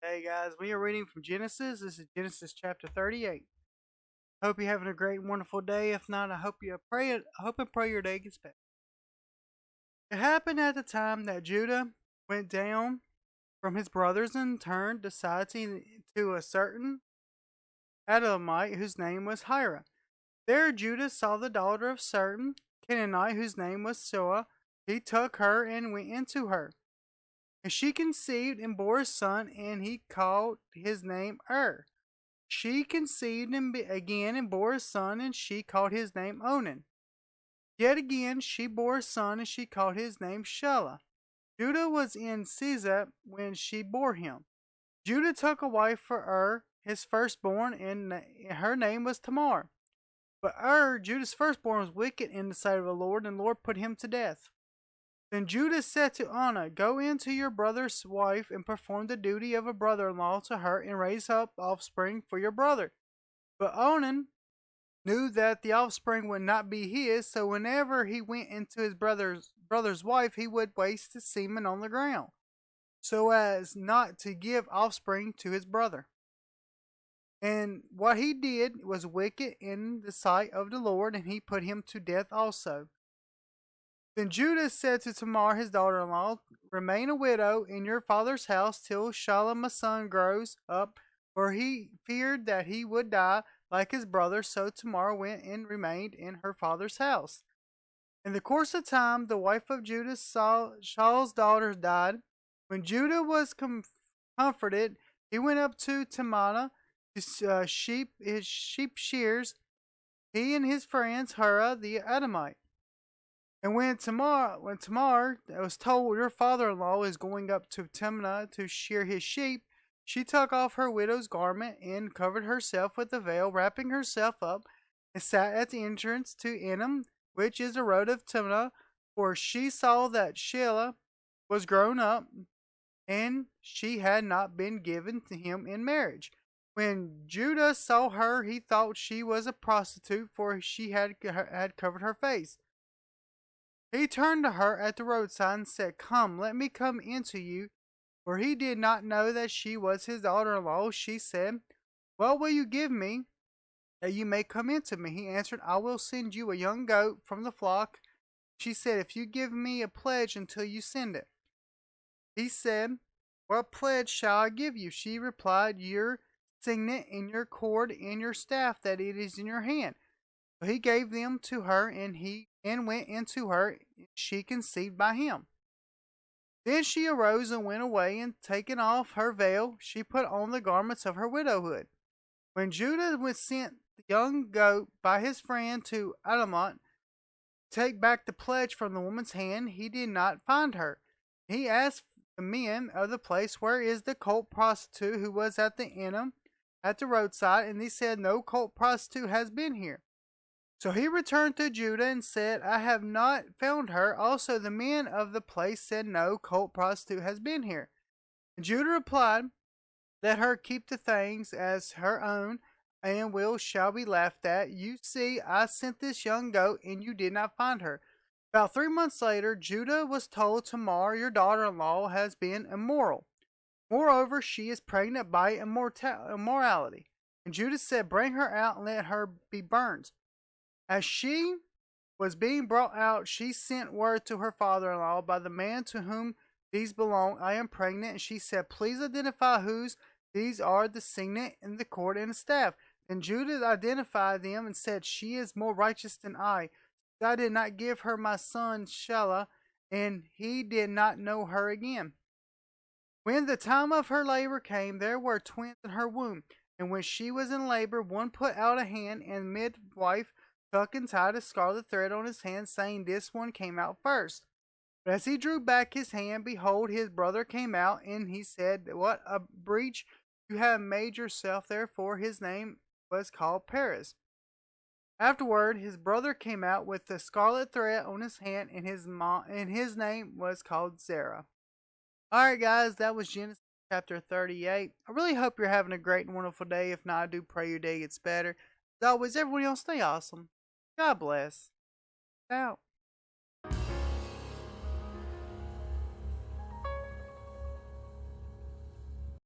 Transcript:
Hey guys, we are reading from Genesis. This is Genesis chapter 38. Hope you're having a great and wonderful day. If not, I hope and pray your day gets better. It happened at the time that Judah went down from his brothers and turned aside to a certain Adullamite whose name was Hira. There Judah saw the daughter of certain Canaanite whose name was Sua. He took her and went into her. And she conceived and bore a son, and he called his name She conceived again and bore a son, and she called his name Onan. Yet again she bore a son, and she called his name Shelah. Judah was in Sizah when she bore him. Judah took a wife for his firstborn, and her name was Tamar. But Judah's firstborn, was wicked in the sight of the Lord, and the Lord put him to death. Then Judah said to Anna, Go in to your brother's wife and perform the duty of a brother-in-law to her and raise up offspring for your brother. But Onan knew that the offspring would not be his, so whenever he went into his brother's wife, he would waste his semen on the ground, so as not to give offspring to his brother. And what he did was wicked in the sight of the Lord, and he put him to death also. Then Judah said to Tamar his daughter-in-law, Remain a widow in your father's house till Shelah my son grows up, for he feared that he would die like his brother. So Tamar went and remained in her father's house. In the course of time, the wife of Judah, Shal's daughter, died. When Judah was comforted, he went up to Timnah to his sheep shears, he and his friends Hira the Adamite. And when Tamar was told your father-in-law is going up to Timnah to shear his sheep, she took off her widow's garment and covered herself with a veil, wrapping herself up, and sat at the entrance to Enim, which is the road of Timnah, for she saw that Shelah was grown up, and she had not been given to him in marriage. When Judah saw her, he thought she was a prostitute, for she had covered her face. He turned to her at the roadside and said, Come, let me come into you. For he did not know that she was his daughter-in-law. She said, What will you give me that you may come into me? He answered, I will send you a young goat from the flock. She said, If you give me a pledge until you send it. He said, What pledge shall I give you? She replied, Your signet and your cord and your staff that it is in your hand. So he gave them to her, and went into her, and she conceived by him. Then she arose and went away, and taking off her veil, she put on the garments of her widowhood. When Judah was sent the young goat by his friend to Adullamite to take back the pledge from the woman's hand, he did not find her. He asked the men of the place, Where is the cult prostitute who was at the Enim at the roadside? And they said, No cult prostitute has been here. So he returned to Judah and said, I have not found her. Also the men of the place said, No cult prostitute has been here. And Judah replied, Let her keep the things as her own, and shall be laughed at. You see, I sent this young goat, and you did not find her. About 3 months later, Judah was told, Tamar, your daughter-in-law, has been immoral. Moreover, she is pregnant by immorality. And Judah said, Bring her out and let her be burnt. As she was being brought out, she sent word to her father-in-law, By the man to whom these belong, I am pregnant. And she said, Please identify whose these are, the signet and the cord and the staff. Then Judah identified them and said, She is more righteous than I. I did not give her my son Shelah, and he did not know her again. When the time of her labor came, there were twins in her womb. And when she was in labor, one put out a hand, and midwife took and tied a scarlet thread on his hand, saying, This one came out first. But as he drew back his hand, behold, his brother came out, and he said, What a breach you have made yourself! Therefore his name was called Perez. Afterward, his brother came out with the scarlet thread on his hand, and his name was called Zerah. Alright guys, that was Genesis chapter 38. I really hope you're having a great and wonderful day. If not, I do pray your day gets better. As always, everyone else stay awesome. God bless. Out.